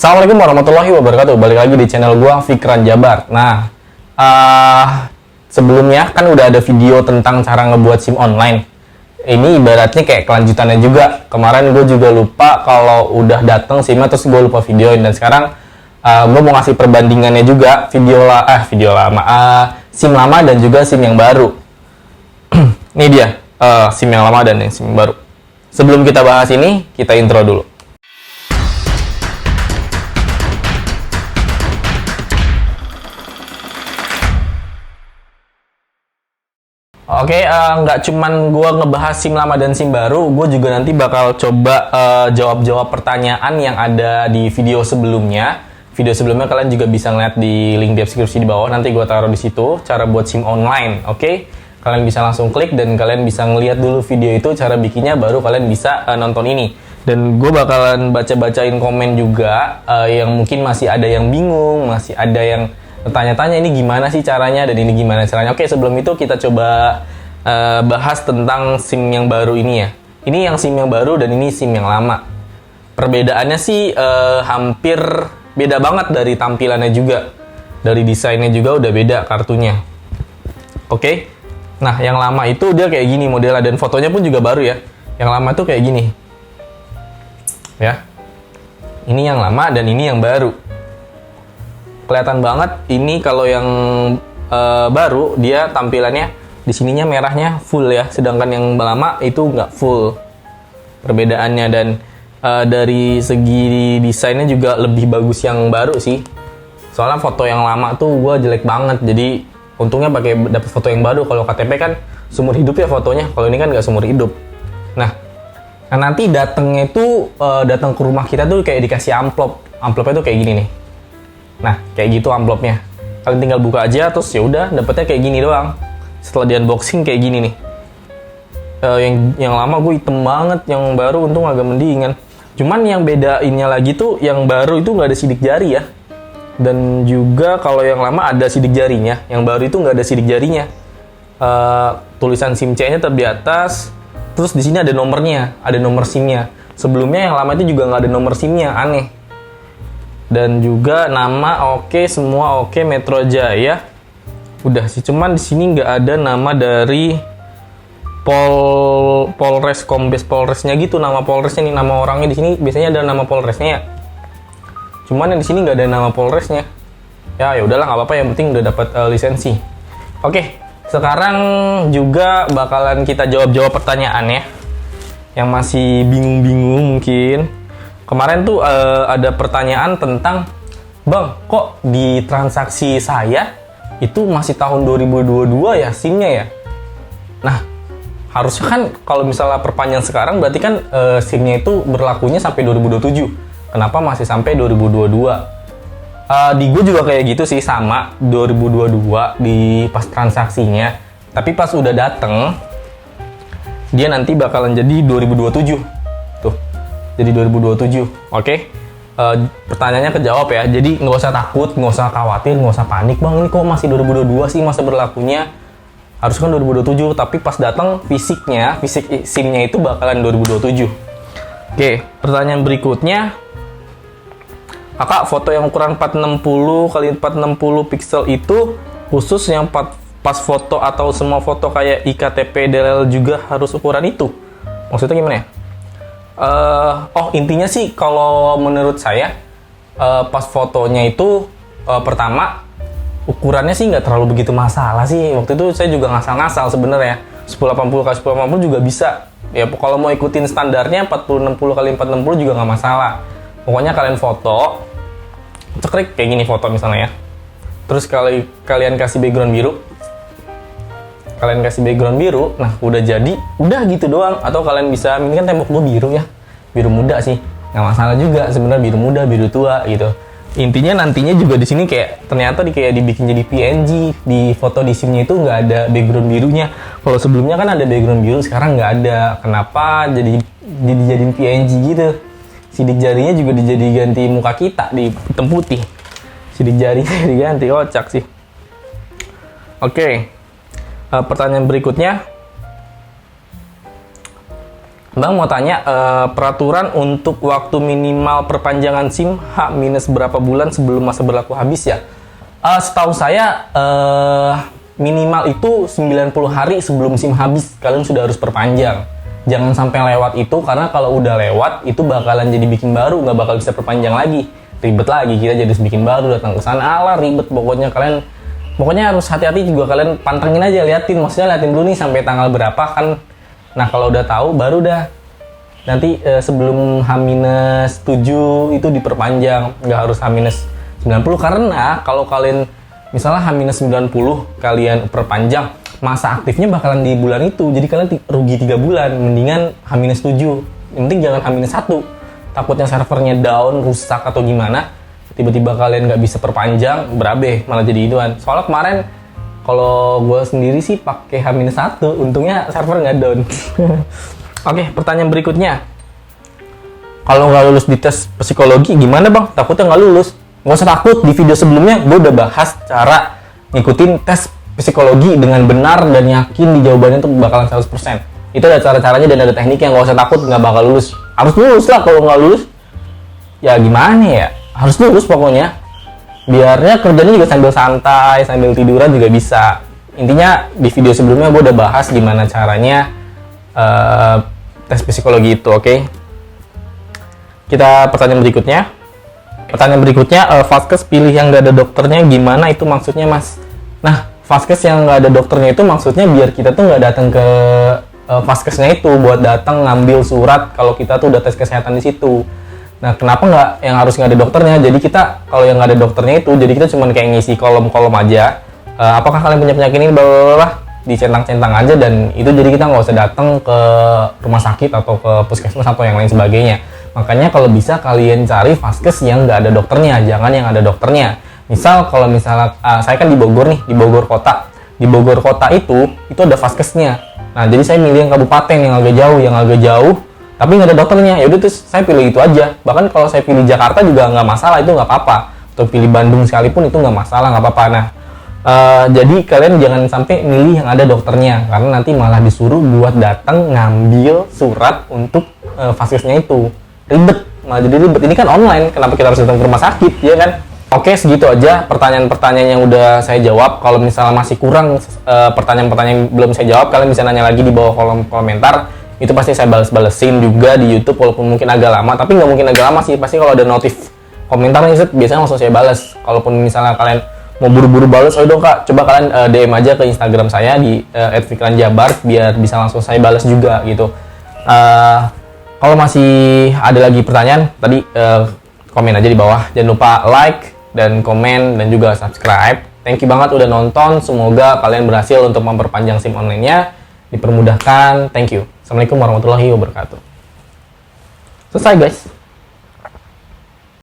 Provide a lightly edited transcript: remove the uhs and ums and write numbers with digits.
Assalamualaikum warahmatullahi wabarakatuh. Balik lagi di channel gua Fikran Jabar. Nah, sebelumnya kan udah ada video tentang cara ngebuat SIM online. Ini ibaratnya kayak kelanjutannya juga. Kemarin gue juga lupa kalau udah dateng SIM-nya, terus gue lupa videoin. Dan sekarang gue mau ngasih perbandingannya juga, SIM lama dan juga SIM yang baru. Ini dia SIM yang lama dan yang SIM yang baru. Sebelum kita bahas ini, kita intro dulu. Oke, nggak cuman gue ngebahas SIM lama dan SIM baru, gue juga nanti bakal coba jawab-jawab pertanyaan yang ada di video sebelumnya. Video sebelumnya kalian juga bisa ngeliat di link deskripsi di bawah, nanti gue taruh di situ, cara buat SIM online, oke? Kalian bisa langsung klik dan kalian bisa ngeliat dulu video itu, cara bikinnya, baru kalian bisa nonton ini. Dan gue bakalan baca-bacain komen juga, yang mungkin masih ada yang bingung, masih ada yang tanya-tanya ini gimana sih caranya dan ini gimana caranya. Oke, sebelum itu kita coba bahas tentang SIM yang baru ini ya. Ini yang SIM yang baru dan ini SIM yang lama. Perbedaannya sih hampir beda banget dari tampilannya juga. Dari desainnya juga udah beda kartunya. Oke. Nah, yang lama itu dia kayak gini modelnya dan fotonya pun juga baru ya. Yang lama tuh kayak gini. Ya. Ini yang lama dan ini yang baru. Kelihatan banget ini kalau yang baru dia tampilannya di sininya merahnya full ya, sedangkan yang lama itu nggak full perbedaannya. Dan dari segi desainnya juga lebih bagus yang baru sih, soalnya foto yang lama tuh gue jelek banget, jadi untungnya pakai dapet foto yang baru. Kalau KTP kan seumur hidup ya fotonya, kalau ini kan nggak seumur hidup. Nah nanti datangnya itu datang ke rumah kita tuh kayak dikasih amplopnya tuh kayak gini nih. Nah, kayak gitu amplopnya. Kalian tinggal buka aja, terus ya udah dapetnya kayak gini doang. Setelah di unboxing kayak gini nih. Yang lama gue hitam banget, yang baru untung agak mendingan. Cuman yang bedainnya lagi tuh, yang baru itu nggak ada sidik jari ya. Dan juga kalau yang lama ada sidik jarinya, yang baru itu nggak ada sidik jarinya. Tulisan SIM C-nya di atas, terus di sini ada nomornya, ada nomor SIM-nya. Sebelumnya yang lama itu juga nggak ada nomor SIM-nya, aneh. Dan juga nama oke, semua oke, Metro Jaya udah sih, cuman di sini nggak ada nama dari Polres, Kombes Polresnya gitu, nama Polresnya nih, nama orangnya di sini biasanya ada nama Polresnya ya. Cuman yang di sini nggak ada nama Polresnya. Ya udahlah, nggak apa-apa, yang penting udah dapat lisensi. Oke, sekarang juga bakalan kita jawab pertanyaan ya, yang masih bingung-bingung mungkin. Kemarin tuh ada pertanyaan tentang, Bang, kok di transaksi saya itu masih tahun 2022 ya SIM-nya ya? Nah, harusnya kan kalau misalnya perpanjang sekarang berarti kan SIM-nya itu berlakunya sampai 2027. Kenapa masih sampai 2022? Di gue juga kayak gitu sih, sama 2022 di pas transaksinya. Tapi pas udah dateng, dia nanti bakalan jadi 2027. Tuh. Jadi 2027, oke? Pertanyaannya kejawab ya. Jadi nggak usah takut, nggak usah khawatir, nggak usah panik, Bang, ini kok masih 2022 sih masa berlakunya? Harusnya kan 2027, tapi pas datang fisik SIM-nya itu bakalan 2027. Oke, pertanyaan berikutnya. Kakak, foto yang ukuran 460 x 460 pixel itu khusus yang pas foto atau semua foto kayak iktp, DLL juga harus ukuran itu? Maksudnya gimana ya? Intinya sih kalau menurut saya pas fotonya itu pertama ukurannya sih nggak terlalu begitu masalah sih. Waktu itu saya juga ngasal-ngasal sebenarnya 1080 x 1080 juga bisa ya. Kalau mau ikutin standarnya 4060 x 460 juga nggak masalah. Pokoknya kalian foto cekrik kayak gini foto misalnya ya, terus kalian kasih background biru, nah udah jadi, udah gitu doang. Atau kalian bisa, ini kan tembok gue biru ya, biru muda sih, nggak masalah juga sebenarnya, biru muda, biru tua gitu. Intinya nantinya juga di sini kayak ternyata kayak dibikin jadi PNG, di foto di SIM-nya itu nggak ada background birunya. Kalau sebelumnya kan ada background biru, sekarang nggak ada. Kenapa dijadiin PNG gitu? Sidik jarinya juga ganti muka kita di hitam putih, sidik jarinya diganti, kocak sih. Oke. Pertanyaan berikutnya, Bang mau tanya, peraturan untuk waktu minimal perpanjangan SIM H minus berapa bulan sebelum masa berlaku habis ya? Setahu saya minimal itu 90 hari sebelum SIM habis kalian sudah harus perpanjang. Jangan sampai lewat itu, karena kalau udah lewat itu bakalan jadi bikin baru, nggak bakal bisa perpanjang lagi. Ribet lagi, kita jadi bikin baru, datang ke sana, alah ribet. Pokoknya harus hati-hati juga, kalian pantengin aja, liatin dulu nih sampai tanggal berapa kan. Nah kalau udah tahu baru dah nanti sebelum H-7 itu diperpanjang, nggak harus H-90, karena kalau kalian misalnya H-90 kalian perpanjang, masa aktifnya bakalan di bulan itu, jadi kalian rugi 3 bulan. Mendingan H-7, yang penting jangan H-1, takutnya servernya down, rusak atau gimana, tiba-tiba kalian nggak bisa perpanjang, berabe malah jadi ituan. Soalnya kemarin kalau gue sendiri sih pakai H-1, untungnya server nggak down. Oke, pertanyaan berikutnya. Kalau nggak lulus di tes psikologi gimana bang? Takutnya nggak lulus. Nggak usah takut, di video sebelumnya gue udah bahas cara ngikutin tes psikologi dengan benar dan yakin di jawabannya tuh bakalan 100%. Itu ada cara-caranya dan ada tekniknya, nggak usah takut nggak bakal lulus. Harus lulus lah, kalau nggak lulus ya gimana ya? Harus lulus pokoknya. Biarnya kerjanya juga sambil santai, sambil tiduran juga bisa. Intinya di video sebelumnya gue udah bahas gimana caranya tes psikologi itu, oke? Kita pertanyaan berikutnya. Vaskes pilih yang nggak ada dokternya gimana itu maksudnya mas? Nah, Vaskes yang nggak ada dokternya itu maksudnya biar kita tuh nggak datang ke Vaskesnya itu buat datang ngambil surat kalau kita tuh udah tes kesehatan di situ. Nah, kenapa nggak yang harus nggak ada dokternya? Jadi kita kalau yang nggak ada dokternya itu, jadi kita cuma kayak ngisi kolom-kolom aja. Apakah kalian punya penyakit ini? Blablabla, dicentang-centang aja, dan itu jadi kita nggak usah datang ke rumah sakit atau ke puskesmas atau yang lain sebagainya. Makanya kalau bisa kalian cari Vaskes yang nggak ada dokternya, jangan yang ada dokternya. Misal kalau misalnya saya kan di Bogor nih, di Bogor kota. Di Bogor kota itu ada Vaskesnya. Nah, jadi saya milih yang kabupaten yang agak jauh. Tapi nggak ada dokternya, ya udah terus saya pilih itu aja. Bahkan kalau saya pilih Jakarta juga nggak masalah, itu nggak apa-apa. Atau pilih Bandung sekalipun itu nggak masalah, nggak apa-apa. Nah, jadi kalian jangan sampai milih yang ada dokternya, karena nanti malah disuruh buat datang ngambil surat untuk Vaskesnya itu. Ribet, malah jadi ribet. Ini kan online, kenapa kita harus datang ke rumah sakit, ya kan? Oke, segitu aja pertanyaan-pertanyaan yang udah saya jawab. Kalau misalnya masih kurang pertanyaan-pertanyaan yang belum saya jawab, kalian bisa nanya lagi di bawah kolom komentar. Itu pasti saya balesin juga di YouTube, walaupun mungkin agak lama, tapi nggak mungkin agak lama sih, pasti kalau ada notif komentar nih, biasanya langsung saya balas. Kalaupun misalnya kalian mau buru-buru balas, oh dong kak, coba kalian DM aja ke Instagram saya di @fikranjabar biar bisa langsung saya balas juga gitu. Kalau masih ada lagi pertanyaan, tadi komen aja di bawah. Jangan lupa like dan komen dan juga subscribe. Thank you banget udah nonton, semoga kalian berhasil untuk memperpanjang SIM online-nya, dipermudahkan. Thank you. Assalamualaikum warahmatullahi wabarakatuh. Selesai guys.